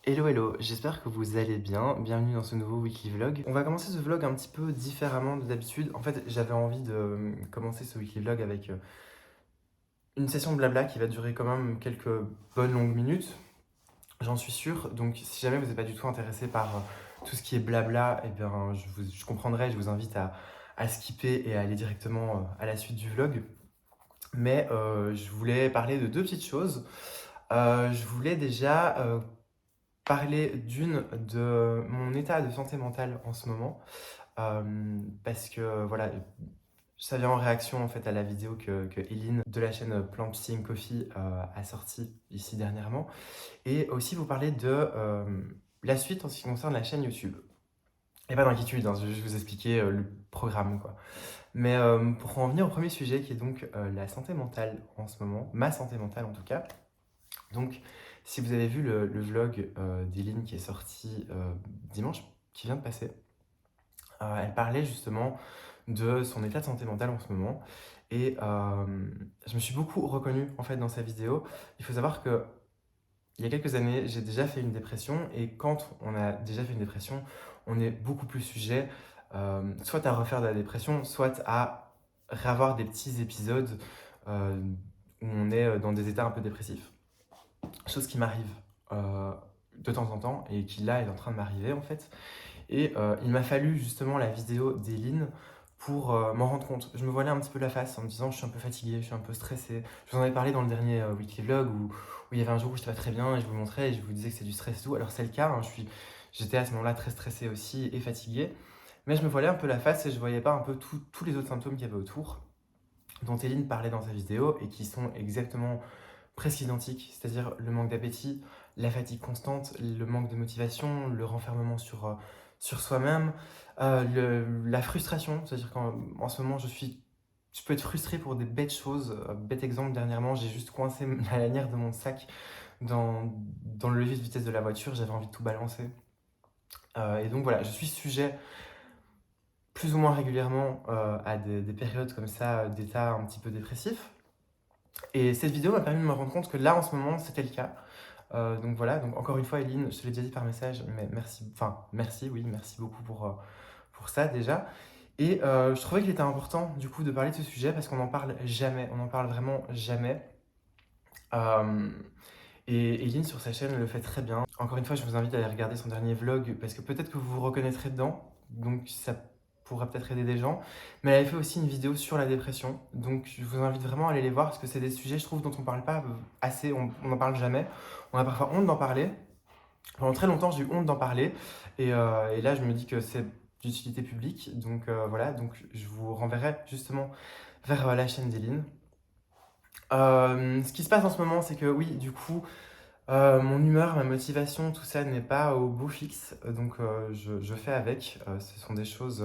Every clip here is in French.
Hello hello, j'espère que vous allez bien, bienvenue dans ce nouveau weekly vlog. On va commencer ce vlog un petit peu différemment de d'habitude. En fait, j'avais envie de commencer ce weekly vlog avec une session de blabla qui va durer quand même quelques bonnes longues minutes, j'en suis sûr. Donc si jamais vous n'êtes pas du tout intéressé par tout ce qui est blabla, eh bien je comprendrai, je vous invite à skipper et à aller directement à la suite du vlog. Mais je voulais parler de deux petites choses. Je voulais déjà parler de mon état de santé mentale en ce moment, parce que voilà, ça vient en réaction en fait à la vidéo que Eline de la chaîne Plant Seeing Coffee a sorti ici dernièrement, et aussi vous parler de la suite en ce qui concerne la chaîne YouTube. Et pas d'inquiétude, hein, je vais juste vous expliquer le programme quoi. Mais pour en venir au premier sujet qui est donc la santé mentale en ce moment, ma santé mentale en tout cas. Donc, si vous avez vu le vlog d'Eline qui est sorti dimanche, qui vient de passer, elle parlait justement de son état de santé mentale en ce moment. Et je me suis beaucoup reconnue en fait dans sa vidéo. Il faut savoir que il y a quelques années, j'ai déjà fait une dépression. Et quand on a déjà fait une dépression, on est beaucoup plus sujet soit à refaire de la dépression, soit à avoir des petits épisodes euh, où on est dans des états un peu dépressifs. Chose qui m'arrive de temps en temps et qui là est en train de m'arriver en fait. Et il m'a fallu justement la vidéo d'Eline pour m'en rendre compte. Je me voilais un petit peu la face en me disant je suis un peu fatigué, je suis un peu stressé. Je vous en avais parlé dans le dernier weekly vlog où il y avait un jour où j'étais pas très bien et je vous montrais et je vous disais que c'est du stress et tout. Alors c'est le cas, hein, j'étais à ce moment-là très stressé aussi et fatigué. Mais je me voilais un peu la face et je voyais pas un peu tous les autres symptômes qu'il y avait autour, dont Eline parlait dans sa vidéo et qui sont exactement presque identiques, c'est-à-dire le manque d'appétit, la fatigue constante, le manque de motivation, le renfermement sur soi-même, la frustration, c'est-à-dire qu'en ce moment je peux être frustré pour des bêtes choses. Bête exemple, dernièrement j'ai juste coincé la lanière de mon sac dans le levier de vitesse de la voiture, j'avais envie de tout balancer. Et donc voilà, je suis sujet plus ou moins régulièrement à des périodes comme ça, d'état un petit peu dépressif. Et cette vidéo m'a permis de me rendre compte que là en ce moment c'était le cas. Donc voilà, donc encore une fois, Eline, je te l'ai déjà dit par message, mais merci, enfin merci, oui, merci beaucoup pour ça déjà. Et je trouvais qu'il était important du coup de parler de ce sujet parce qu'on n'en parle jamais, on n'en parle vraiment jamais. Euh, et Eline sur sa chaîne le fait très bien. Encore une fois, je vous invite à aller regarder son dernier vlog parce que peut-être que vous vous reconnaîtrez dedans, donc ça pourra peut-être aider des gens. Mais elle avait fait aussi une vidéo sur la dépression, donc je vous invite vraiment à aller les voir parce que c'est des sujets, je trouve, dont on parle pas assez, on n'en parle jamais. On a parfois honte d'en parler. Pendant très longtemps, j'ai eu honte d'en parler et là, je me dis que c'est d'utilité publique, donc voilà, donc je vous renverrai justement vers la chaîne d'Eline. Ce qui se passe en ce moment, c'est que oui, du coup, mon humeur, ma motivation, tout ça n'est pas au beau fixe, donc je fais avec. Ce sont des choses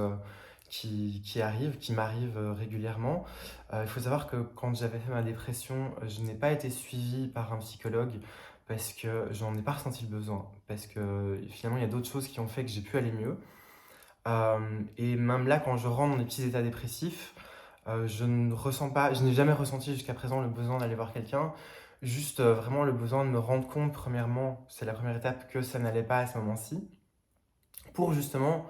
qui arrivent, qui m'arrivent régulièrement. Il faut savoir que quand j'avais fait ma dépression, je n'ai pas été suivie par un psychologue parce que j'en ai pas ressenti le besoin. Parce que finalement, il y a d'autres choses qui ont fait que j'ai pu aller mieux. Et même là, quand je rentre dans des petits états dépressifs, je ne ressens pas, je n'ai jamais ressenti jusqu'à présent le besoin d'aller voir quelqu'un. Juste vraiment le besoin de me rendre compte, premièrement, c'est la première étape, que ça n'allait pas à ce moment-ci, pour justement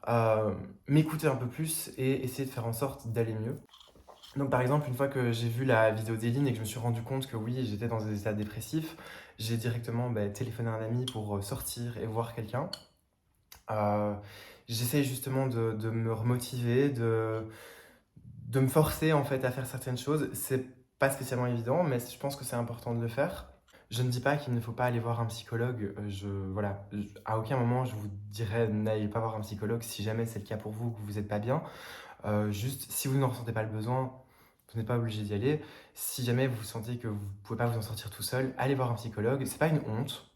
euh, m'écouter un peu plus et essayer de faire en sorte d'aller mieux. Donc par exemple, une fois que j'ai vu la vidéo d'Eline et que je me suis rendu compte que oui, j'étais dans des états dépressifs, j'ai directement téléphoné à un ami pour sortir et voir quelqu'un. Euh, J'essaye justement de me remotiver, de me forcer en fait à faire certaines choses. C'est pas spécialement évident, mais je pense que c'est important de le faire. Je ne dis pas qu'il ne faut pas aller voir un psychologue. Voilà, à aucun moment je vous dirais n'allez pas voir un psychologue si jamais c'est le cas pour vous, que vous n'êtes pas bien. Juste, si vous n'en ressentez pas le besoin, vous n'êtes pas obligé d'y aller. Si jamais vous sentez que vous ne pouvez pas vous en sortir tout seul, allez voir un psychologue. C'est pas une honte.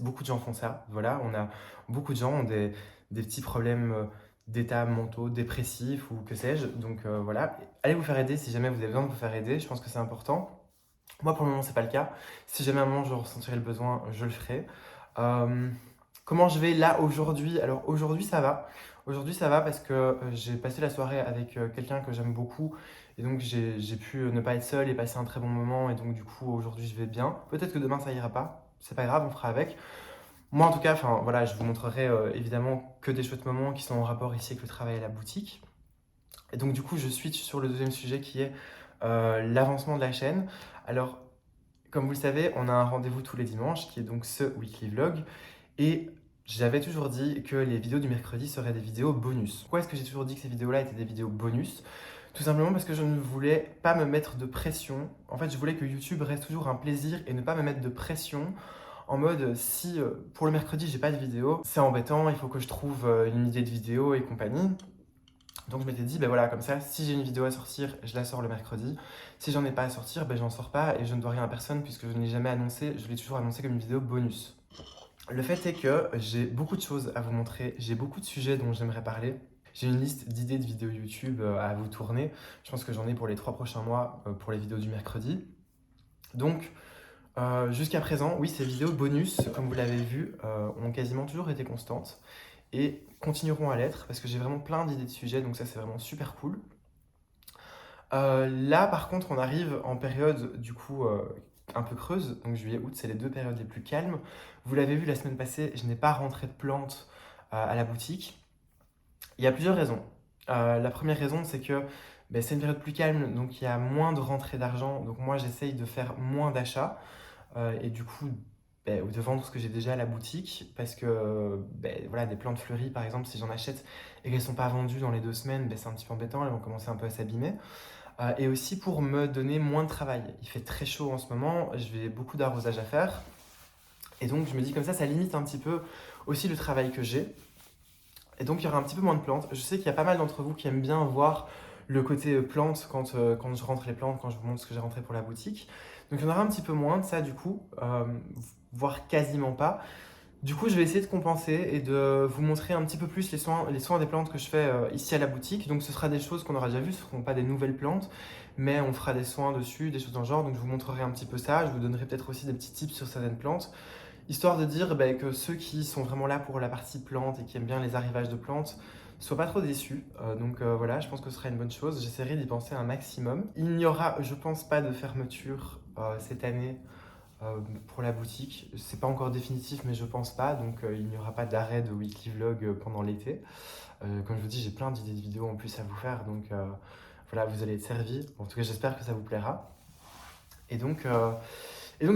Beaucoup de gens font ça. Voilà, beaucoup de gens ont des petits problèmes d'état mentaux, dépressifs ou que sais-je. Donc voilà, allez vous faire aider si jamais vous avez besoin de vous faire aider. Je pense que c'est important. Moi, pour le moment, c'est pas le cas. Si jamais à un moment je ressentirai le besoin, je le ferai. Euh, Comment je vais là aujourd'hui? Alors aujourd'hui, ça va. Aujourd'hui, ça va parce que j'ai passé la soirée avec quelqu'un que j'aime beaucoup. Et donc, j'ai pu ne pas être seul et passer un très bon moment. Et donc, du coup, aujourd'hui, je vais bien. Peut-être que demain, ça ira pas. c'est pas grave, on fera avec. Moi en tout cas, enfin voilà, je vous montrerai évidemment que des chouettes moments qui sont en rapport ici avec le travail à la boutique. Et donc du coup, je switch sur le deuxième sujet qui est l'avancement de la chaîne. Alors, comme vous le savez, on a un rendez-vous tous les dimanches qui est donc ce weekly vlog. Et j'avais toujours dit que les vidéos du mercredi seraient des vidéos bonus. Pourquoi est-ce que j'ai toujours dit que ces vidéos-là étaient des vidéos bonus? Tout simplement parce que je ne voulais pas me mettre de pression. En fait, je voulais que YouTube reste toujours un plaisir et ne pas me mettre de pression en mode si pour le mercredi j'ai pas de vidéo, c'est embêtant, il faut que je trouve une idée de vidéo et compagnie. Donc je m'étais dit, ben voilà, comme ça, si j'ai une vidéo à sortir, je la sors le mercredi. Si j'en ai pas à sortir, ben j'en sors pas et je ne dois rien à personne puisque je ne l'ai jamais annoncé, je l'ai toujours annoncé comme une vidéo bonus. Le fait est que j'ai beaucoup de choses à vous montrer, j'ai beaucoup de sujets dont j'aimerais parler. J'ai une liste d'idées de vidéos YouTube à vous tourner. Je pense que j'en ai pour les 3 prochains mois pour les vidéos du mercredi. Donc, jusqu'à présent, oui, ces vidéos bonus, comme vous l'avez vu, ont quasiment toujours été constantes et continueront à l'être parce que j'ai vraiment plein d'idées de sujets, donc ça c'est vraiment super cool. Là, par contre, on arrive en période du coup un peu creuse, donc juillet-août, c'est les 2 périodes les plus calmes. Vous l'avez vu la semaine passée, je n'ai pas rentré de plantes à la boutique. Il y a plusieurs raisons. La première raison, c'est que c'est une période plus calme, donc il y a moins de rentrée d'argent. Donc moi, j'essaye de faire moins d'achats et du coup de vendre ce que j'ai déjà à la boutique parce que voilà, des plantes fleuries, par exemple, si j'en achète et qu'elles ne sont pas vendues dans les 2 semaines, c'est un petit peu embêtant, elles vont commencer un peu à s'abîmer. Et aussi pour me donner moins de travail. Il fait très chaud en ce moment, j'ai beaucoup d'arrosage à faire. Et donc je me dis comme ça limite un petit peu aussi le travail que j'ai. Et donc il y aura un petit peu moins de plantes. Je sais qu'il y a pas mal d'entre vous qui aiment bien voir le côté plantes quand je rentre les plantes, quand je vous montre ce que j'ai rentré pour la boutique. Donc il y en aura un petit peu moins de ça du coup, voire quasiment pas. Du coup, je vais essayer de compenser et de vous montrer un petit peu plus les soins des plantes que je fais ici à la boutique. Donc ce sera des choses qu'on aura déjà vues, ce ne seront pas des nouvelles plantes, mais on fera des soins dessus, des choses dans le genre. Donc je vous montrerai un petit peu ça, je vous donnerai peut-être aussi des petits tips sur certaines plantes, histoire de dire que ceux qui sont vraiment là pour la partie plante et qui aiment bien les arrivages de plantes, soient pas trop déçus. Donc voilà, je pense que ce sera une bonne chose. J'essaierai d'y penser un maximum. Il n'y aura, je pense pas, de fermeture cette année pour la boutique. C'est pas encore définitif, mais je pense pas. Donc il n'y aura pas d'arrêt de weekly vlog pendant l'été. Comme je vous dis, j'ai plein d'idées de vidéos en plus à vous faire. Donc voilà, vous allez être servis. En tout cas, j'espère que ça vous plaira. Et donc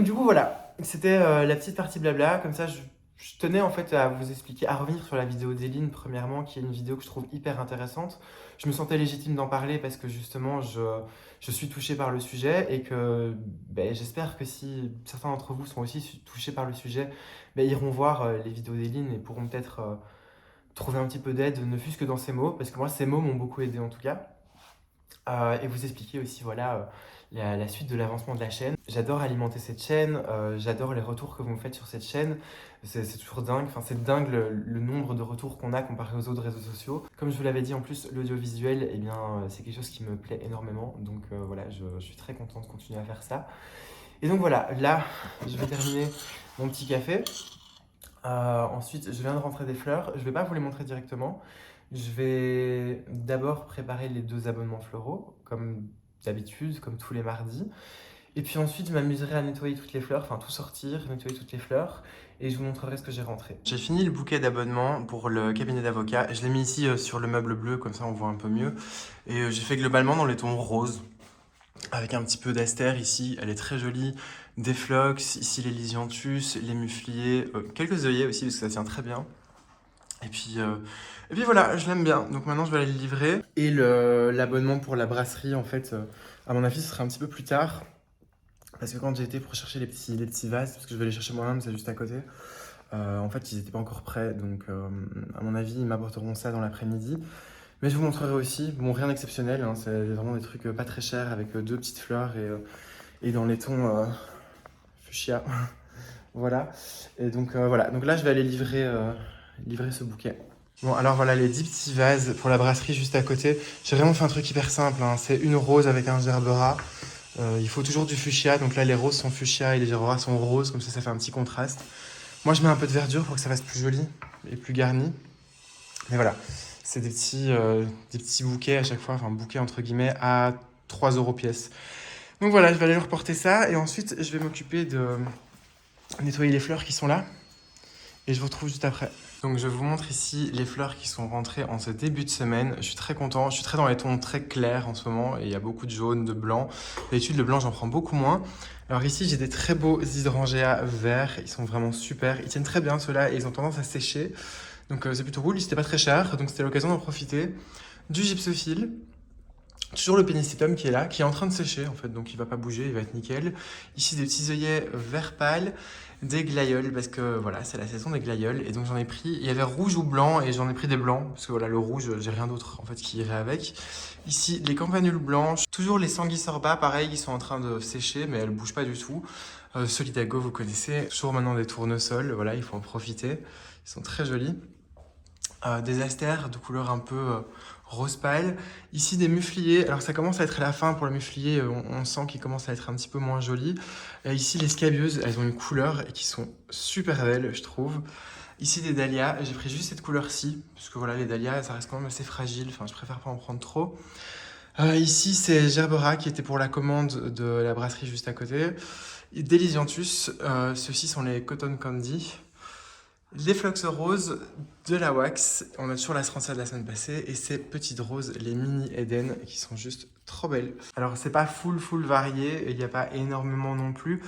du coup, voilà. C'était la petite partie blabla. Comme ça, je tenais en fait à vous expliquer, à revenir sur la vidéo d'Eline, premièrement, qui est une vidéo que je trouve hyper intéressante. Je me sentais légitime d'en parler parce que justement, je suis touché par le sujet et que j'espère que si certains d'entre vous sont aussi touchés par le sujet, iront voir les vidéos d'Eline et pourront peut-être trouver un petit peu d'aide, ne fût-ce que dans ces mots, parce que moi, ces mots m'ont beaucoup aidé en tout cas. Et vous expliquer aussi voilà, la suite de l'avancement de la chaîne. J'adore alimenter cette chaîne, j'adore les retours que vous me faites sur cette chaîne. C'est toujours dingue, enfin, c'est dingue le nombre de retours qu'on a comparé aux autres réseaux sociaux. Comme je vous l'avais dit, en plus, l'audiovisuel, eh bien, c'est quelque chose qui me plaît énormément. Donc voilà, je suis très content de continuer à faire ça. Et donc voilà, là, je vais terminer mon petit café. Ensuite, je viens de rentrer des fleurs. Je ne vais pas vous les montrer directement. Je vais d'abord préparer les 2 abonnements floraux, comme d'habitude, comme tous les mardis. Et puis ensuite, je m'amuserai à nettoyer toutes les fleurs, enfin tout sortir, nettoyer toutes les fleurs, et je vous montrerai ce que j'ai rentré. J'ai fini le bouquet d'abonnements pour le cabinet d'avocat. Je l'ai mis ici sur le meuble bleu, comme ça on voit un peu mieux. Et j'ai fait globalement dans les tons roses, avec un petit peu d'astère ici, elle est très jolie. Des phlox, ici les lysianthus, les mufliers, quelques œillets aussi parce que ça tient très bien. Et puis voilà, je l'aime bien. Donc maintenant, je vais aller le livrer. Et l'abonnement pour la brasserie, en fait, à mon avis, ce sera un petit peu plus tard. Parce que quand j'ai été pour chercher les petits vases, parce que je vais les chercher moi-même, c'est juste à côté, en fait, ils n'étaient pas encore prêts. Donc, à mon avis, ils m'apporteront ça dans l'après-midi. Mais je vous montrerai aussi, bon, rien d'exceptionnel, hein, c'est vraiment des trucs pas très chers avec 2 petites fleurs et dans les tons fuchsia. Voilà. Et donc, voilà. Donc là, je vais aller livrer ce bouquet. Bon, alors voilà les 10 petits vases pour la brasserie juste à côté. J'ai vraiment fait un truc hyper simple, hein. C'est une rose avec un gerbera. Il faut toujours du fuchsia, donc là les roses sont fuchsia et les gerberas sont roses, comme ça fait un petit contraste. Moi je mets un peu de verdure pour que ça fasse plus joli et plus garni. Mais voilà, c'est des petits bouquets à chaque fois, enfin bouquets entre guillemets à 3 € pièce. Donc voilà, je vais aller leur porter ça et ensuite je vais m'occuper nettoyer les fleurs qui sont là. Et je vous retrouve juste après. Donc je vous montre ici les fleurs qui sont rentrées en ce début de semaine. Je suis très content, je suis très dans les tons très clairs en ce moment et il y a beaucoup de jaune, de blanc. D'habitude le blanc j'en prends beaucoup moins. Alors ici j'ai des très beaux hydrangeas verts, ils sont vraiment super. Ils tiennent très bien ceux-là et ils ont tendance à sécher. Donc c'est plutôt cool, c'était pas très cher, donc c'était l'occasion d'en profiter. Du gypsophile, toujours le pénicillium qui est là, qui est en train de sécher en fait, donc il va pas bouger, il va être nickel. Ici des petits œillets vert pâle, des glaïeuls, parce que voilà, c'est la saison des glaïeuls, et donc j'en ai pris, il y avait rouge ou blanc, et j'en ai pris des blancs, parce que voilà, le rouge, j'ai rien d'autre en fait qui irait avec. Ici, les campanules blanches, toujours les sanguisorba, pareil, ils sont en train de sécher, mais elles bougent pas du tout. Solidago, vous connaissez, toujours maintenant des tournesols, voilà, il faut en profiter, ils sont très jolis. Des astères de couleur un peu rose pâle. Ici des mufliers, alors ça commence à être à la fin pour le muflier, on sent qu'il commence à être un petit peu moins joli. Et ici les scabieuses, elles ont une couleur et qui sont super belles je trouve. Ici des dahlias, j'ai pris juste cette couleur-ci, parce que voilà les dahlias ça reste quand même assez fragile, enfin je préfère pas en prendre trop. Ici c'est Gerbera qui était pour la commande de la brasserie juste à côté. Et des Lysianthus, ceux-ci sont les Cotton Candy. Les flox roses, de la wax, on a toujours la Srantia de la semaine passée, et ces petites roses, les mini Eden, qui sont juste trop belles. Alors c'est pas full varié, il n'y a pas énormément non plus,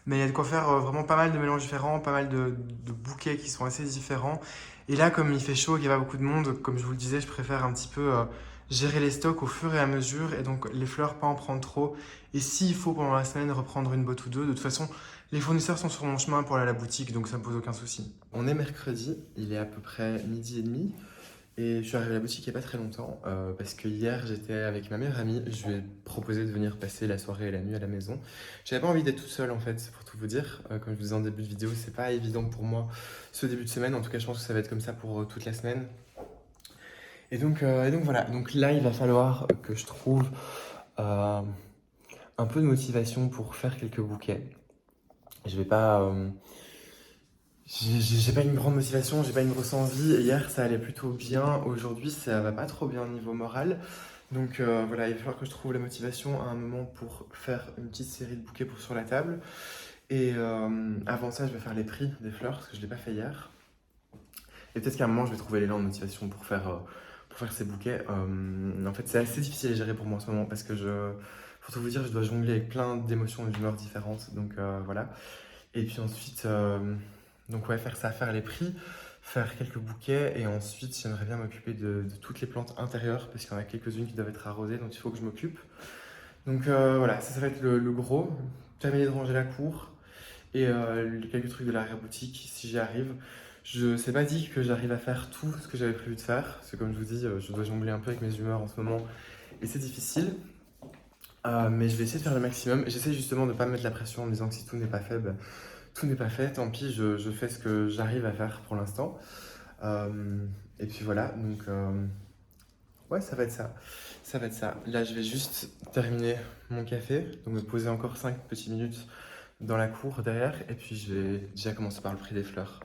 mais il y a de quoi faire vraiment pas mal de mélanges différents, pas mal de bouquets qui sont assez différents. Et là, comme il fait chaud et qu'il n'y a pas beaucoup de monde, comme je vous le disais, je préfère un petit peu gérer les stocks au fur et à mesure, et donc les fleurs, pas en prendre trop. Et s'il faut pendant la semaine reprendre une botte ou deux, de toute façon, les fournisseurs sont sur mon chemin pour aller à la boutique, donc ça me pose aucun souci. On est mercredi, il est à peu près midi et demi, et je suis arrivé à la boutique il n'y a pas très longtemps, parce que hier j'étais avec ma meilleure amie, je lui ai proposé de venir passer la soirée et la nuit à la maison. J'avais pas envie d'être tout seul en fait, pour tout vous dire. Comme je vous disais en début de vidéo, c'est pas évident pour moi ce début de semaine, en tout cas je pense que ça va être comme ça pour toute la semaine. Et donc voilà, donc là il va falloir que je trouve euh, un peu de motivation pour faire quelques bouquets. Je vais pas. J'ai pas une grande motivation, j'ai pas une grosse envie. Hier, ça allait plutôt bien. Aujourd'hui, ça va pas trop bien au niveau moral. Donc voilà, il va falloir que je trouve la motivation à un moment pour faire une petite série de bouquets pour sur la table. Et avant ça, je vais faire les prix des fleurs parce que je l'ai pas fait hier. Et peut-être qu'à un moment, je vais trouver l'élan de motivation pour faire ces bouquets. En fait, c'est assez difficile à gérer pour moi en ce moment parce que pour tout vous dire, je dois jongler avec plein d'émotions et d'humeurs différentes. Donc voilà. Et puis ensuite, donc ouais, faire ça, faire les prix, faire quelques bouquets. Et ensuite, j'aimerais bien m'occuper de toutes les plantes intérieures parce qu'il y en a quelques-unes qui doivent être arrosées, donc il faut que je m'occupe. Donc voilà, ça va être le gros. Terminer de ranger la cour et quelques trucs de l'arrière-boutique si j'y arrive. Je sais pas dit que j'arrive à faire tout ce que j'avais prévu de faire. Parce que comme je vous dis, je dois jongler un peu avec mes humeurs en ce moment et c'est difficile. Mais je vais essayer de faire le maximum. J'essaie justement de ne pas me mettre la pression en me disant que si tout n'est pas fait, ben, tout n'est pas fait. Tant pis, je fais ce que j'arrive à faire pour l'instant. Et puis voilà, donc ouais, ça va être ça. Ça va être ça. Là, je vais juste terminer mon café, donc me poser encore 5 petites minutes dans la cour derrière, et puis je vais déjà commencer par le prix des fleurs.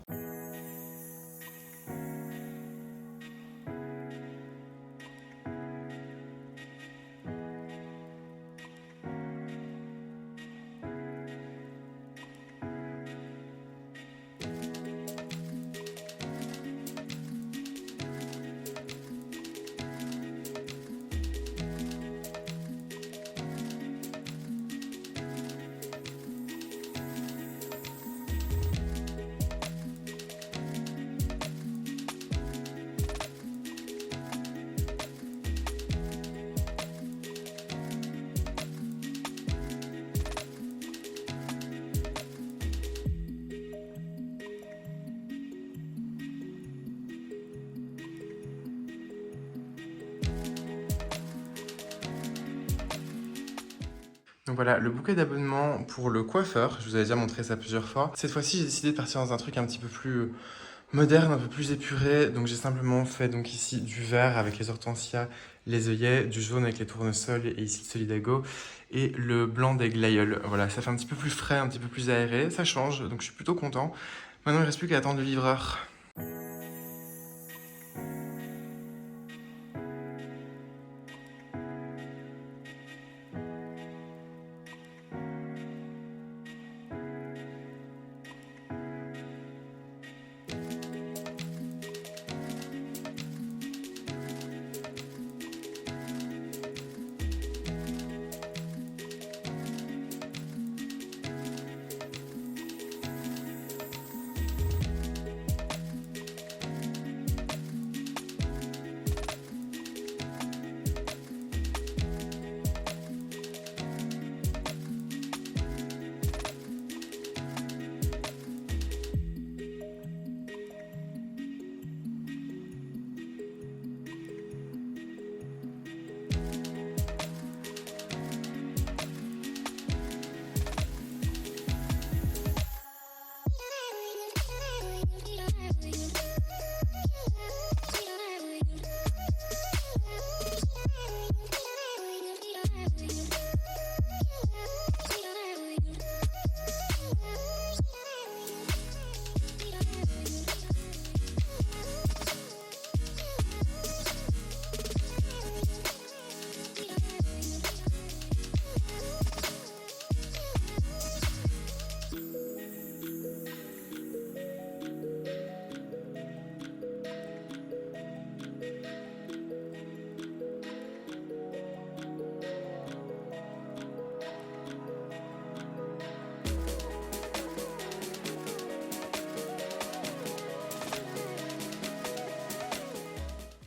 Donc voilà, le bouquet d'abonnement pour le coiffeur, je vous avais déjà montré ça plusieurs fois. Cette fois-ci, j'ai décidé de partir dans un truc un petit peu plus moderne, un peu plus épuré. Donc j'ai simplement fait donc ici du vert avec les hortensias, les œillets, du jaune avec les tournesols et ici le solidago et le blanc des glaïeuls. Voilà, ça fait un petit peu plus frais, un petit peu plus aéré, ça change, donc je suis plutôt content. Maintenant, il ne reste plus qu'à attendre le livreur.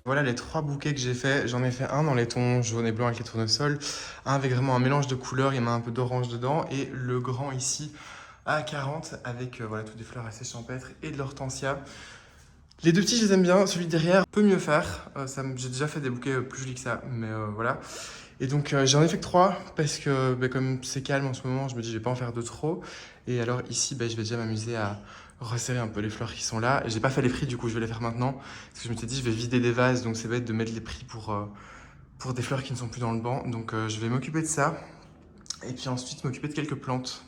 Voilà les 3 bouquets que j'ai fait. J'en ai fait un dans les tons jaune et blanc avec les tournesols, un avec vraiment un mélange de couleurs, il y a un peu d'orange dedans, et le grand ici à 40 avec voilà, toutes des fleurs assez champêtres et de l'hortensia. Les deux petits, je les aime bien. Celui derrière peut mieux faire. J'ai déjà fait des bouquets plus jolis que ça, mais voilà. Et donc j'en ai fait que 3 parce que comme c'est calme en ce moment, je me dis je vais pas en faire de trop. Et alors ici, je vais déjà m'amuser à resserrer un peu les fleurs qui sont là. J'ai pas fait les prix, du coup je vais les faire maintenant. Parce que je me suis dit je vais vider des vases, donc c'est bête de mettre les prix pour des fleurs qui ne sont plus dans le banc. Donc je vais m'occuper de ça. Et puis ensuite m'occuper de quelques plantes.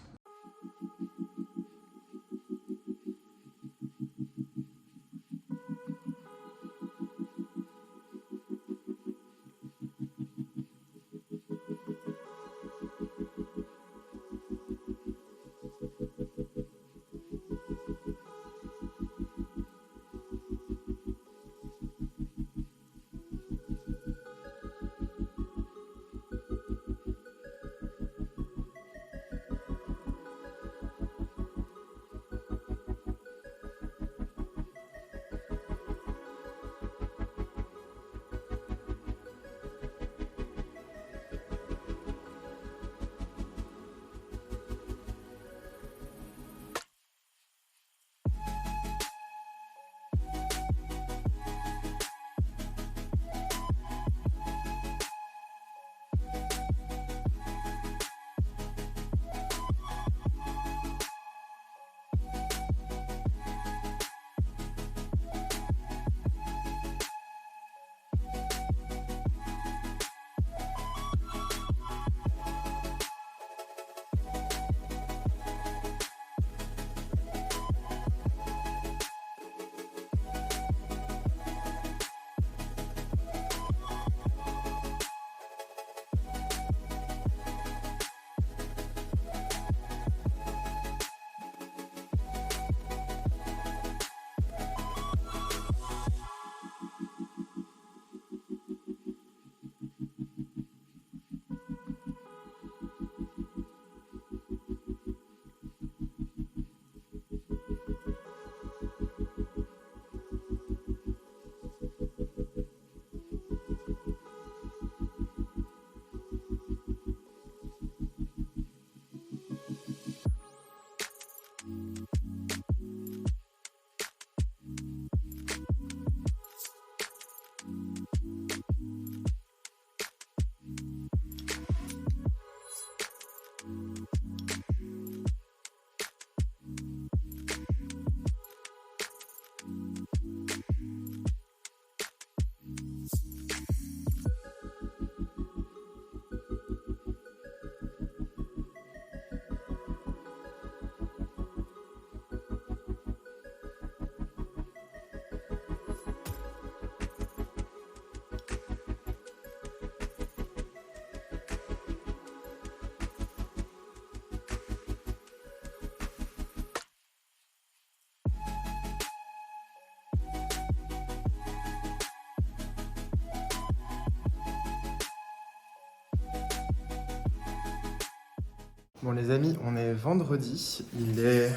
Bon les amis, on est vendredi, il est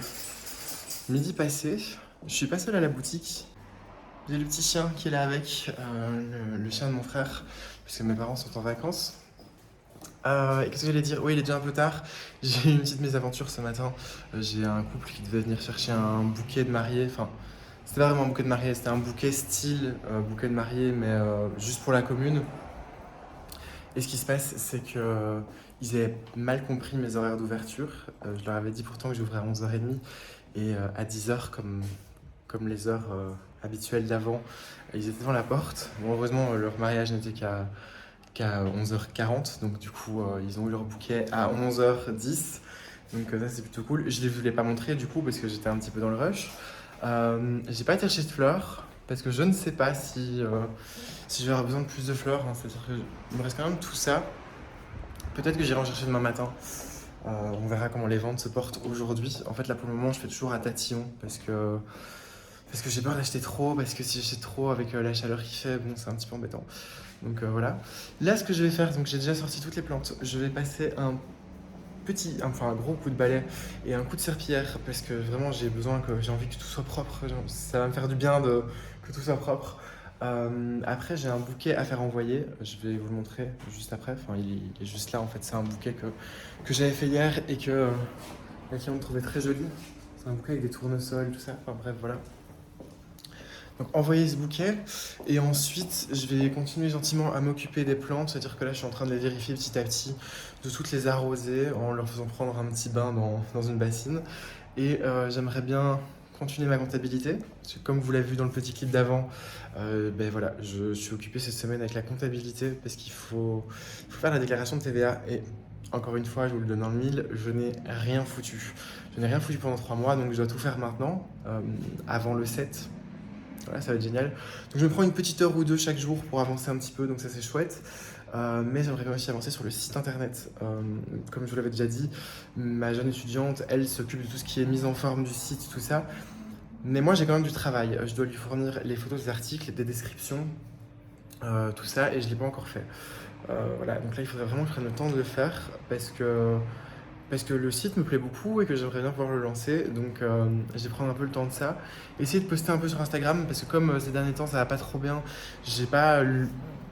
midi passé. Je suis pas seul à la boutique. J'ai le petit chien qui est là avec, le chien de mon frère, puisque mes parents sont en vacances. Et qu'est-ce que j'allais dire? Oui, il est déjà un peu tard. J'ai eu une petite mésaventure ce matin. J'ai un couple qui devait venir chercher un bouquet de mariée. Enfin, c'était pas vraiment un bouquet de mariée, c'était un bouquet style bouquet de mariée, mais juste pour la commune. Et ce qui se passe, c'est que ils avaient mal compris mes horaires d'ouverture. Je leur avais dit pourtant que j'ouvrais à 11h30 et à 10h, comme les heures habituelles d'avant, ils étaient devant la porte. Bon, heureusement, leur mariage n'était qu'à 11h40, donc du coup, ils ont eu leur bouquet à 11h10. Donc ça, c'est plutôt cool. Je ne les voulais pas montrer du coup parce que j'étais un petit peu dans le rush. J'ai pas été acheter de fleurs parce que je ne sais pas si je vais avoir besoin de plus de fleurs, hein. C'est-à-dire qu'il me reste quand même tout ça. Peut-être que j'irai en chercher demain matin. On verra comment les ventes se portent aujourd'hui. En fait, là pour le moment, je fais toujours à tatillon parce que j'ai peur d'acheter trop, parce que si j'achète trop avec la chaleur qu'il fait, bon, c'est un petit peu embêtant. Donc voilà. Là, ce que je vais faire, donc j'ai déjà sorti toutes les plantes. Je vais passer un gros coup de balai et un coup de serpillière parce que vraiment j'ai envie que tout soit propre. Ça va me faire du bien que tout soit propre. Après, j'ai un bouquet à faire envoyer. Je vais vous le montrer juste après. Enfin, il est juste là en fait. C'est un bouquet que j'avais fait hier et que la cliente trouvait très joli. C'est un bouquet avec des tournesols, tout ça. Enfin bref, voilà. Donc envoyer ce bouquet et ensuite je vais continuer gentiment à m'occuper des plantes, c'est-à-dire que là je suis en train de les vérifier petit à petit, de toutes les arroser en leur faisant prendre un petit bain dans une bassine et j'aimerais bien continuer ma comptabilité, parce que comme vous l'avez vu dans le petit clip d'avant, ben voilà, je suis occupé cette semaine avec la comptabilité parce qu'il faut faire la déclaration de TVA et encore une fois, je vous le donne dans le mille, je n'ai rien foutu. Je n'ai rien foutu pendant 3 mois, donc je dois tout faire maintenant, avant le 7. Voilà, ça va être génial. Donc je me prends une petite heure ou deux chaque jour pour avancer un petit peu, donc ça c'est chouette. Mais j'aimerais aussi avancer sur le site internet. Comme je vous l'avais déjà dit, ma jeune étudiante, elle s'occupe de tout ce qui est mise en forme du site, tout ça. Mais moi j'ai quand même du travail. Je dois lui fournir les photos des articles, des descriptions, tout ça, et je ne l'ai pas encore fait. Voilà, donc là il faudrait vraiment que je prenne le temps de le faire parce que le site me plaît beaucoup et que j'aimerais bien pouvoir le lancer. Donc je vais prendre un peu le temps de ça. Essayer de poster un peu sur Instagram parce que comme ces derniers temps ça va pas trop bien, j'ai pas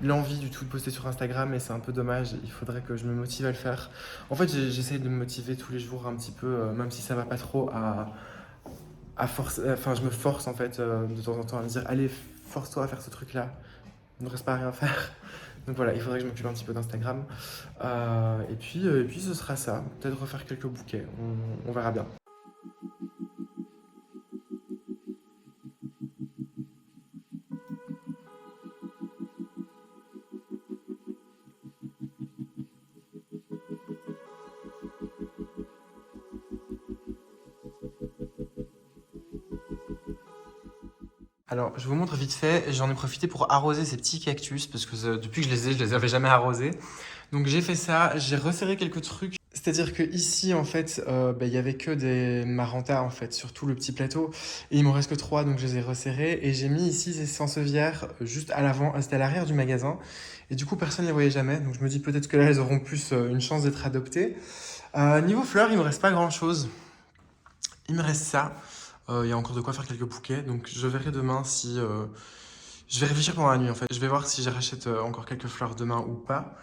l'envie du tout de poster sur Instagram et c'est un peu dommage. Il faudrait que je me motive à le faire. En fait, j'essaie de me motiver tous les jours un petit peu, même si ça va pas trop à force. Enfin, je me force en fait de temps en temps à me dire allez, force-toi à faire ce truc-là. Ne reste pas à rien faire. Donc voilà, il faudrait que je m'occupe un petit peu d'Instagram. Et puis ce sera ça. Peut-être refaire quelques bouquets. On verra bien. Alors, je vous montre vite fait. J'en ai profité pour arroser ces petits cactus parce que depuis que je les ai, je les avais jamais arrosés. Donc j'ai fait ça. J'ai resserré quelques trucs. C'est-à-dire que ici, en fait, il y avait que des marantas en fait sur tout le petit plateau et il m'en reste que 3, donc je les ai resserrés et j'ai mis ici ces sansevieres juste à l'avant, c'était à l'arrière du magasin et du coup personne ne les voyait jamais, donc je me dis peut-être que là elles auront plus une chance d'être adoptées. Niveau fleurs, il me reste pas grand-chose. Il me reste ça. Il y a encore de quoi faire quelques bouquets, donc je verrai demain si je vais réfléchir pendant la nuit en fait. Je vais voir si je rachète encore quelques fleurs demain ou pas.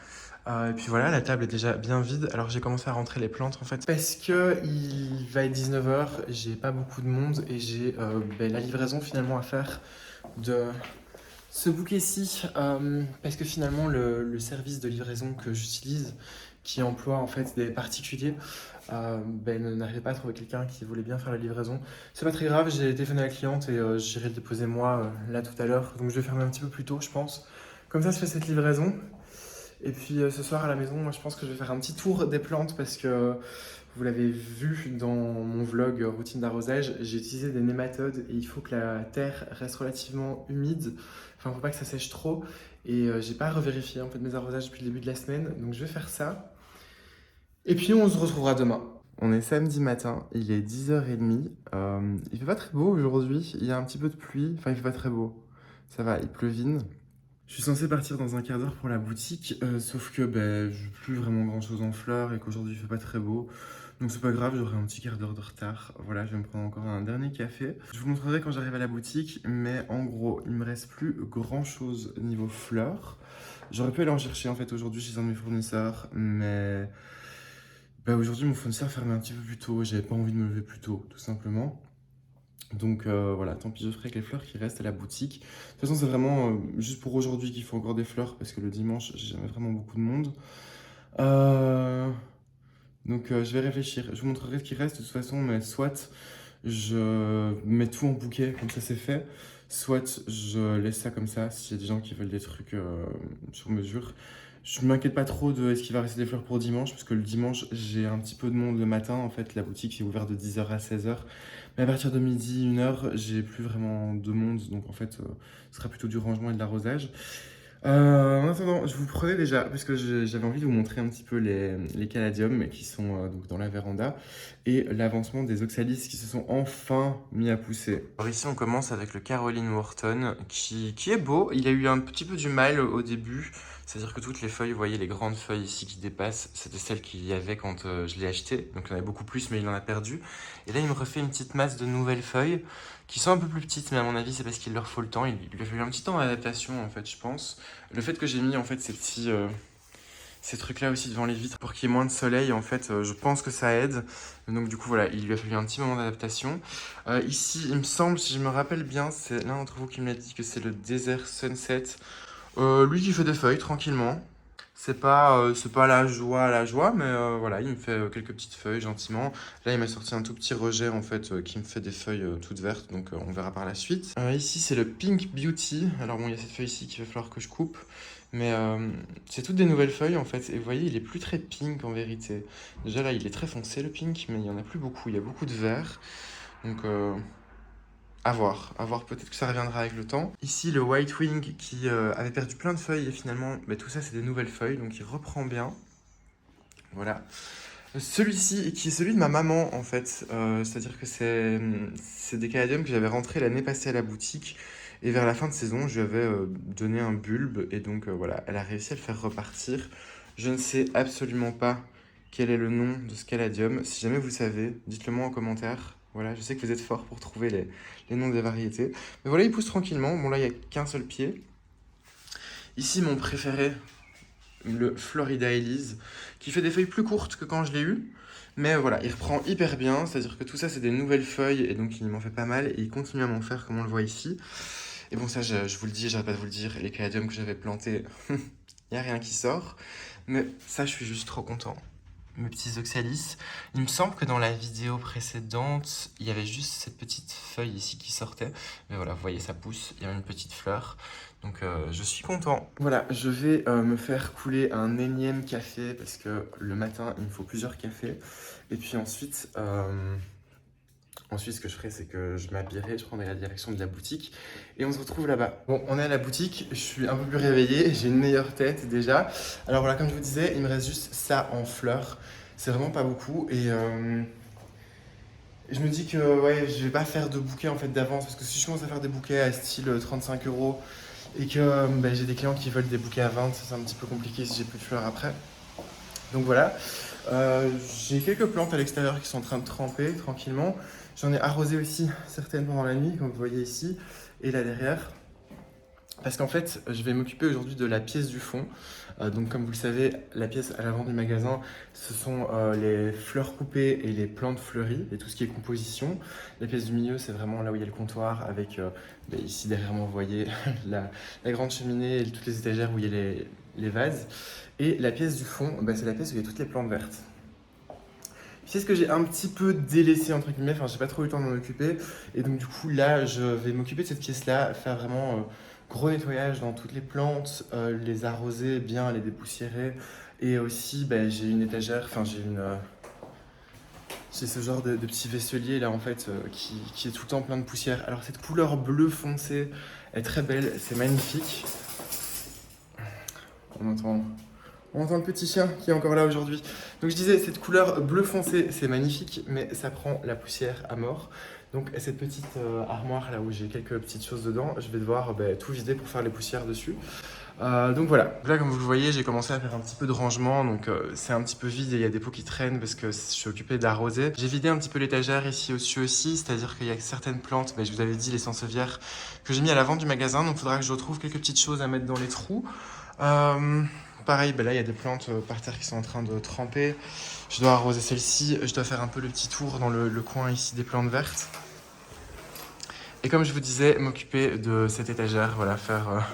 Et puis voilà, la table est déjà bien vide. Alors j'ai commencé à rentrer les plantes en fait. Parce que il va être 19h, j'ai pas beaucoup de monde et j'ai la livraison finalement à faire de ce bouquet-ci. Parce que finalement le service de livraison que j'utilise, qui emploie en fait des particuliers, n'arrivait pas à trouver quelqu'un qui voulait bien faire la livraison. C'est pas très grave, j'ai téléphoné à la cliente et j'irai le déposer moi là tout à l'heure. Donc je vais fermer un petit peu plus tôt je pense. Comme ça je fais cette livraison. Et puis ce soir à la maison, moi je pense que je vais faire un petit tour des plantes parce que vous l'avez vu dans mon vlog routine d'arrosage, j'ai utilisé des nématodes et il faut que la terre reste relativement humide. Enfin, faut pas que ça sèche trop. Et j'ai pas revérifié en fait mes arrosages depuis le début de la semaine, donc je vais faire ça. Et puis on se retrouvera demain. On est samedi matin, il est 10h30. Il fait pas très beau aujourd'hui, il y a un petit peu de pluie. Enfin, il fait pas très beau. Ça va, il pleuvine. Je suis censé partir dans un quart d'heure pour la boutique, sauf que j'ai plus vraiment grand chose en fleurs et qu'aujourd'hui il fait pas très beau. Donc c'est pas grave, j'aurai un petit quart d'heure de retard. Voilà, je vais me prendre encore un dernier café. Je vous montrerai quand j'arrive à la boutique, mais en gros, il me reste plus grand chose niveau fleurs. J'aurais pu aller en chercher en fait aujourd'hui chez un de mes fournisseurs, mais aujourd'hui mon fournisseur fermait un petit peu plus tôt, j'avais pas envie de me lever plus tôt, tout simplement. Donc voilà, tant pis, je ferai avec les fleurs qui restent à la boutique. De toute façon, c'est vraiment juste pour aujourd'hui qu'il faut encore des fleurs parce que le dimanche, j'ai jamais vraiment beaucoup de monde. Donc je vais réfléchir. Je vous montrerai ce qui reste de toute façon, mais soit je mets tout en bouquet, comme ça c'est fait. Soit je laisse ça comme ça, s'il y a des gens qui veulent des trucs sur mesure. Je m'inquiète pas trop de est-ce qu'il va rester des fleurs pour dimanche, parce que le dimanche, j'ai un petit peu de monde le matin. En fait, la boutique est ouverte de 10h à 16h. Mais à partir de midi, 1h, j'ai plus vraiment de monde. Donc en fait, ce sera plutôt du rangement et de l'arrosage. En attendant, je vous prenais déjà, parce que j'avais envie de vous montrer un petit peu les caladiums qui sont donc dans la véranda et l'avancement des oxalis qui se sont enfin mis à pousser. Alors ici, on commence avec le Caroline Wharton qui est beau. Il a eu un petit peu du mal au début, c'est-à-dire que toutes les feuilles, vous voyez les grandes feuilles ici qui dépassent, c'était celles qu'il y avait quand je l'ai acheté. Donc il y en avait beaucoup plus, mais il en a perdu. Et là, il me refait une petite masse de nouvelles feuilles qui sont un peu plus petites, mais à mon avis, c'est parce qu'il leur faut le temps. Il lui a fallu un petit temps d'adaptation, en fait, je pense. Le fait que j'ai mis, en fait, ces trucs-là aussi devant les vitres pour qu'il y ait moins de soleil, en fait, je pense que ça aide. Donc, du coup, voilà, il lui a fallu un petit moment d'adaptation. Ici, il me semble, si je me rappelle bien, c'est l'un d'entre vous qui me l'a dit que c'est le Desert Sunset. Lui qui fait des feuilles, tranquillement. C'est pas la joie, mais voilà, il me fait quelques petites feuilles gentiment. Là, il m'a sorti un tout petit rejet en fait qui me fait des feuilles toutes vertes, donc on verra par la suite. Ici, c'est le Pink Beauty. Alors bon, il y a cette feuille ici qu'il va falloir que je coupe, mais c'est toutes des nouvelles feuilles en fait. Et vous voyez, il est plus très pink en vérité. Déjà là, il est très foncé le pink, mais il y en a plus beaucoup. Il y a beaucoup de vert, donc à voir, peut-être que ça reviendra avec le temps. Ici, le White Wing qui avait perdu plein de feuilles et finalement, bah, tout ça, c'est des nouvelles feuilles, donc il reprend bien. Voilà. Celui-ci, qui est celui de ma maman, en fait, c'est-à-dire que c'est des caladiums que j'avais rentrés l'année passée à la boutique. Et vers la fin de saison, je lui avais donné un bulbe et donc voilà, elle a réussi à le faire repartir. Je ne sais absolument pas quel est le nom de ce caladium. Si jamais vous le savez, dites-le moi en commentaire. Voilà, je sais que vous êtes fort pour trouver les noms des variétés. Mais voilà, il pousse tranquillement. Bon, là, il n'y a qu'un seul pied. Ici, mon préféré, le Florida Elise, qui fait des feuilles plus courtes que quand je l'ai eu. Mais voilà, il reprend hyper bien. C'est-à-dire que tout ça, c'est des nouvelles feuilles et donc il m'en fait pas mal. Et il continue à m'en faire comme on le voit ici. Et bon, ça, je vous le dis, j'arrête pas de vous le dire. Les caladiums que j'avais plantés, il n'y a rien qui sort. Mais ça, je suis juste trop content. Mes petits oxalis. Il me semble que dans la vidéo précédente, il y avait juste cette petite feuille ici qui sortait. Mais voilà, vous voyez, ça pousse, il y a une petite fleur. Donc je suis content. Voilà, je vais me faire couler un énième café parce que le matin, il me faut plusieurs cafés. Et puis ensuite, ce que je ferai, c'est que je m'habillerai, je prendrai la direction de la boutique et on se retrouve là-bas. Bon, on est à la boutique, je suis un peu plus réveillé, j'ai une meilleure tête déjà. Alors voilà, comme je vous disais, il me reste juste ça en fleurs. C'est vraiment pas beaucoup et je me dis que ouais, je vais pas faire de bouquet en fait d'avance parce que si je commence à faire des bouquets à style 35 € et que j'ai des clients qui veulent des bouquets à 20, ça c'est un petit peu compliqué si j'ai plus de fleurs après. Donc voilà, j'ai quelques plantes à l'extérieur qui sont en train de tremper tranquillement. J'en ai arrosé aussi certaines pendant la nuit, comme vous voyez ici, et là derrière. Parce qu'en fait, je vais m'occuper aujourd'hui de la pièce du fond. Donc comme vous le savez, la pièce à l'avant du magasin, ce sont les fleurs coupées et les plantes fleuries, et tout ce qui est composition. La pièce du milieu, c'est vraiment là où il y a le comptoir, avec ici derrière moi, vous voyez la grande cheminée et toutes les étagères où il y a les vases. Et la pièce du fond, c'est la pièce où il y a toutes les plantes vertes. C'est ce que j'ai un petit peu délaissé entre guillemets, enfin j'ai pas trop eu le temps de m'en occuper. Et donc du coup là je vais m'occuper de cette pièce-là, faire vraiment gros nettoyage dans toutes les plantes, les arroser bien, les dépoussiérer. Et aussi j'ai une étagère, j'ai ce genre de petit vaisselier là en fait qui est tout le temps plein de poussière. Alors cette couleur bleu foncé est très belle, c'est magnifique. On entend le petit chien qui est encore là aujourd'hui. Donc je disais, cette couleur bleu foncé, c'est magnifique, mais ça prend la poussière à mort. Donc cette petite armoire là où j'ai quelques petites choses dedans, je vais devoir tout vider pour faire les poussières dessus. Donc voilà. Là, comme vous le voyez, j'ai commencé à faire un petit peu de rangement, donc c'est un petit peu vide et il y a des pots qui traînent parce que je suis occupé d'arroser. J'ai vidé un petit peu l'étagère ici au-dessus aussi, c'est-à-dire qu'il y a certaines plantes, je vous avais dit, les sansevieres, que j'ai mis à l'avant du magasin, donc il faudra que je retrouve quelques petites choses à mettre dans les trous. Pareil, là il y a des plantes par terre qui sont en train de tremper. Je dois arroser celle-ci, je dois faire un peu le petit tour dans le coin ici des plantes vertes. Et comme je vous disais, m'occuper de cette étagère, voilà, faire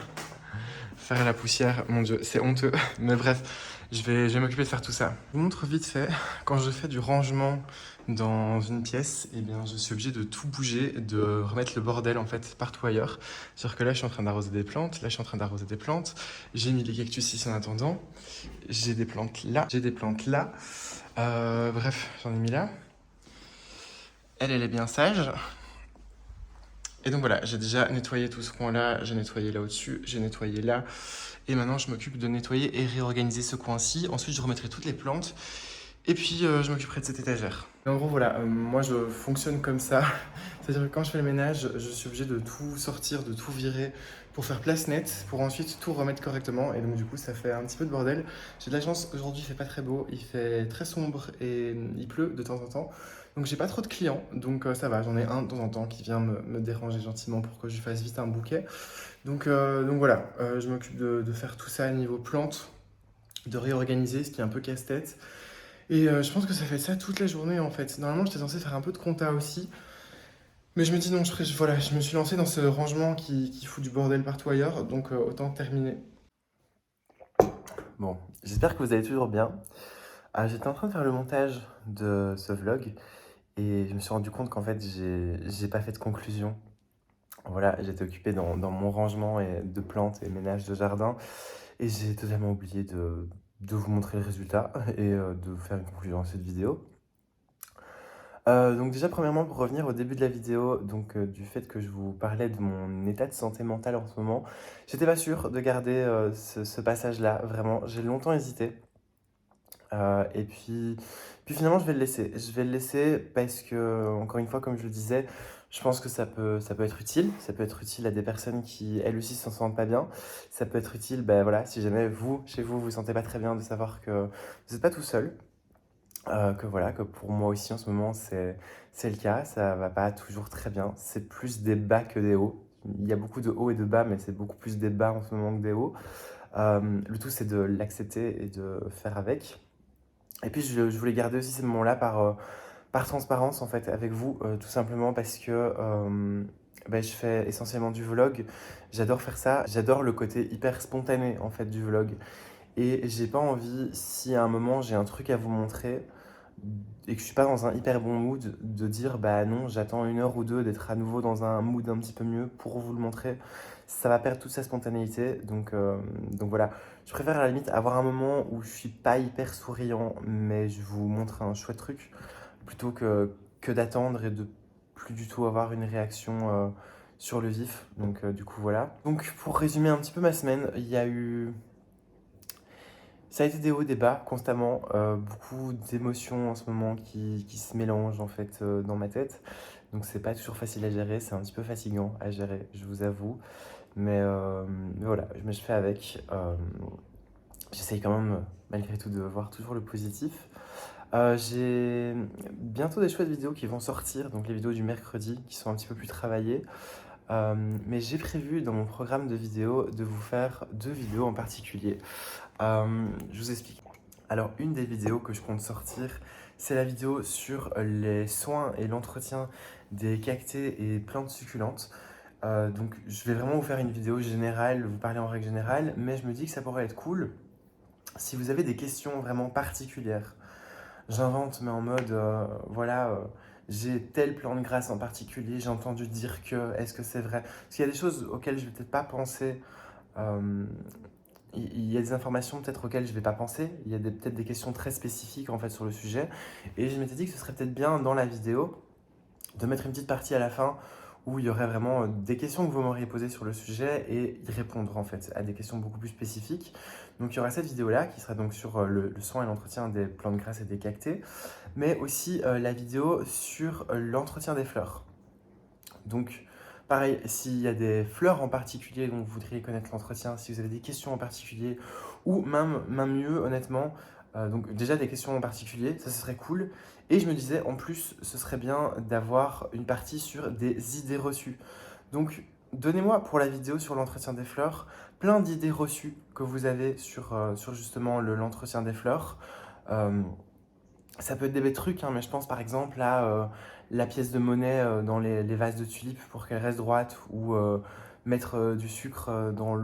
la poussière. Mon dieu, c'est honteux, mais bref. Je vais m'occuper de faire tout ça. Je vous montre vite fait, quand je fais du rangement dans une pièce, eh bien, je suis obligé de tout bouger, de remettre le bordel en fait partout ailleurs. C'est-à-dire que là, je suis en train d'arroser des plantes, là, je suis en train d'arroser des plantes. J'ai mis les cactus ici en attendant. J'ai des plantes là, j'ai des plantes là. Bref, j'en ai mis là. Elle est bien sage. Et donc voilà, j'ai déjà nettoyé tout ce coin-là, j'ai nettoyé là au-dessus, j'ai nettoyé là. Et maintenant, je m'occupe de nettoyer et réorganiser ce coin-ci. Ensuite, je remettrai toutes les plantes. Et puis, je m'occuperai de cette étagère. En gros, voilà, moi, je fonctionne comme ça. C'est-à-dire que quand je fais le ménage, je suis obligé de tout sortir, de tout virer pour faire place nette, pour ensuite tout remettre correctement. Et donc, du coup, ça fait un petit peu de bordel. J'ai de la chance, aujourd'hui, il fait pas très beau, il fait très sombre et il pleut de temps en temps. Donc, j'ai pas trop de clients, donc ça va. J'en ai un de temps en temps qui vient me déranger gentiment pour que je lui fasse vite un bouquet. Donc voilà, je m'occupe de faire tout ça à niveau plantes, de réorganiser, ce qui est un peu casse-tête. Et je pense que ça fait ça toute la journée en fait. Normalement, j'étais censé faire un peu de compta aussi. Mais je me dis non, voilà, je me suis lancé dans ce rangement qui fout du bordel partout ailleurs, donc autant terminer. Bon, j'espère que vous allez toujours bien. J'étais en train de faire le montage de ce vlog et je me suis rendu compte qu'en fait, j'ai pas fait de conclusion. Voilà, j'étais occupé dans mon rangement et de plantes et ménage de jardin et j'ai totalement oublié de vous montrer le résultat et de vous faire une conclusion à cette vidéo. Donc déjà, premièrement, pour revenir au début de la vidéo, donc du fait que je vous parlais de mon état de santé mentale en ce moment, j'étais pas sûr de garder ce passage-là, vraiment. J'ai longtemps hésité. Et puis finalement, je vais le laisser. Je vais le laisser parce que, encore une fois, comme je le disais, je pense que ça peut être utile. Ça peut être utile à des personnes qui, elles aussi, s'en sentent pas bien. Ça peut être utile, ben voilà, si jamais vous, chez vous, vous vous sentez pas très bien, de savoir que vous n'êtes pas tout seul. Que voilà, que pour moi aussi en ce moment c'est le cas, ça va pas toujours très bien, c'est plus des bas que des hauts. Il y a beaucoup de hauts et de bas, mais c'est beaucoup plus des bas en ce moment que des hauts. Le tout c'est de l'accepter et de faire avec. Et puis je voulais garder aussi ces moments-là par transparence en fait avec vous, tout simplement parce que ben, je fais essentiellement du vlog, j'adore faire ça, j'adore le côté hyper spontané en fait du vlog. Et j'ai pas envie, si à un moment j'ai un truc à vous montrer et que je suis pas dans un hyper bon mood, de dire bah non, j'attends 1 heure ou 2 d'être à nouveau dans un mood un petit peu mieux pour vous le montrer. Ça va perdre toute sa spontanéité. Donc voilà, je préfère à la limite avoir un moment où je suis pas hyper souriant, mais je vous montre un chouette truc, plutôt que d'attendre et de plus du tout avoir une réaction sur le vif. Donc du coup voilà. Donc pour résumer un petit peu ma semaine, il y a eu ça a été des hauts, des bas, constamment. Beaucoup d'émotions en ce moment qui se mélangent en fait dans ma tête. Donc c'est pas toujours facile à gérer, c'est un petit peu fatigant à gérer, je vous avoue. Mais voilà, je fais avec. J'essaye quand même, malgré tout, de voir toujours le positif. J'ai bientôt des chouettes vidéos qui vont sortir, donc les vidéos du mercredi qui sont un petit peu plus travaillées. Mais j'ai prévu dans mon programme de vidéos de vous faire 2 vidéos en particulier. Je vous explique. Alors, une des vidéos que je compte sortir, c'est la vidéo sur les soins et l'entretien des cactés et plantes succulentes. Donc, je vais vraiment vous faire une vidéo générale, vous parler en règle générale, mais je me dis que ça pourrait être cool si vous avez des questions vraiment particulières. J'invente, mais en mode, voilà, j'ai telle plante grasse en particulier, j'ai entendu dire que, est-ce que c'est vrai? Parce qu'il y a des choses auxquelles je vais peut-être pas penser. euh, il y a des informations peut-être auxquelles je ne vais pas penser, il y a peut-être des questions très spécifiques en fait sur le sujet, et je m'étais dit que ce serait peut-être bien dans la vidéo de mettre une petite partie à la fin où il y aurait vraiment des questions que vous m'auriez posées sur le sujet et y répondre en fait à des questions beaucoup plus spécifiques. Donc il y aura cette vidéo-là qui sera donc sur le soin et l'entretien des plantes grasses et des cactés, mais aussi la vidéo sur l'entretien des fleurs. Donc, pareil, s'il y a des fleurs en particulier dont vous voudriez connaître l'entretien, si vous avez des questions en particulier, ou même mieux, honnêtement, donc déjà des questions en particulier, ça ce serait cool. Et je me disais, en plus, ce serait bien d'avoir une partie sur des idées reçues. Donc, donnez-moi pour la vidéo sur l'entretien des fleurs, plein d'idées reçues que vous avez sur justement l'entretien des fleurs. Euh, Ça peut être des bêtes trucs, hein, mais je pense par exemple à la pièce de monnaie dans les vases de tulipes pour qu'elle reste droite ou mettre du sucre dans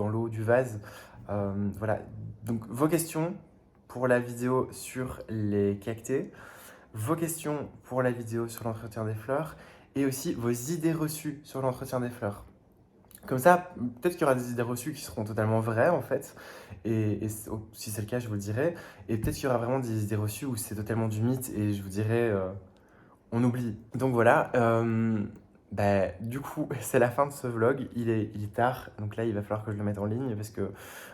l'eau du vase. Voilà, donc vos questions pour la vidéo sur les cactés, vos questions pour la vidéo sur l'entretien des fleurs et aussi vos idées reçues sur l'entretien des fleurs. Comme ça, peut-être qu'il y aura des idées reçues qui seront totalement vraies en fait, et si c'est le cas, je vous le dirai. Et peut-être qu'il y aura vraiment des idées reçues où c'est totalement du mythe et je vous dirai, on oublie. Donc voilà, bah, du coup, c'est la fin de ce vlog. Il est tard, donc là, il va falloir que je le mette en ligne parce que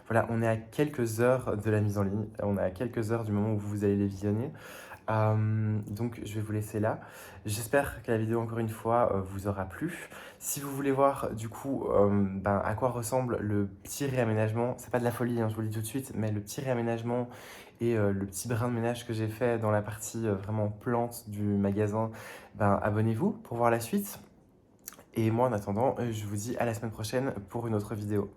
voilà, on est à quelques heures de la mise en ligne. On est à quelques heures du moment où vous allez les visionner. Donc je vais vous laisser là. J'espère que la vidéo, encore une fois, vous aura plu. Si vous voulez voir du coup ben, à quoi ressemble le petit réaménagement, c'est pas de la folie, hein, je vous le dis tout de suite, mais le petit réaménagement et le petit brin de ménage que j'ai fait dans la partie vraiment plante du magasin, ben, abonnez-vous pour voir la suite. Et moi en attendant, je vous dis à la semaine prochaine pour une autre vidéo.